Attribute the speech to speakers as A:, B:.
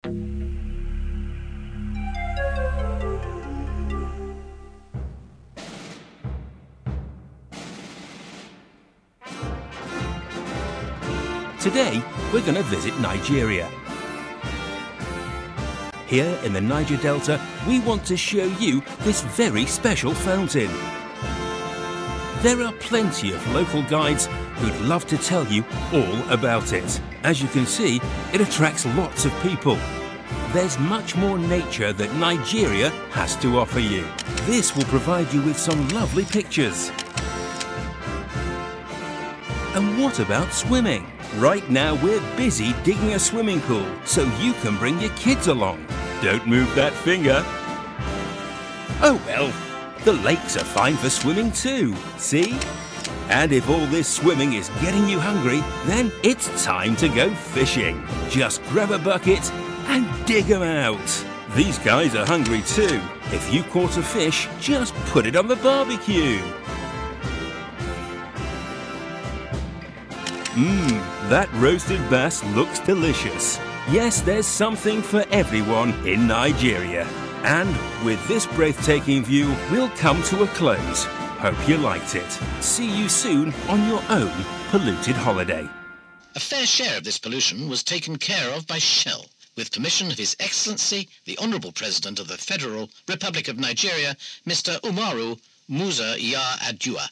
A: Today, we're going to visit Nigeria. Here in the Niger Delta, we want to show you this very special fountain. There are plenty of local guides who'd love to tell you all about it. As you can see, it attracts lots of people. There's much more nature that Nigeria has to offer you. This will provide you with some lovely pictures. And what about swimming? Right now we're busy digging a swimming pool, so you can bring your kids along. Don't move that finger. Oh well, the lakes are fine for swimming too, see? And if all this swimming is getting you hungry, then it's time to go fishing. Just grab a bucket and dig them out. These guys are hungry too. If you caught a fish, just put it on the barbecue. That roasted bass looks delicious. Yes, there's something for everyone in Nigeria. And with this breathtaking view, we'll come to a close. Hope you liked it. See you soon on your own polluted holiday.
B: A fair share of this pollution was taken care of by Shell, with permission of His Excellency, the Honourable President of the Federal Republic of Nigeria, Mr. Umaru Musa Yar'Adua.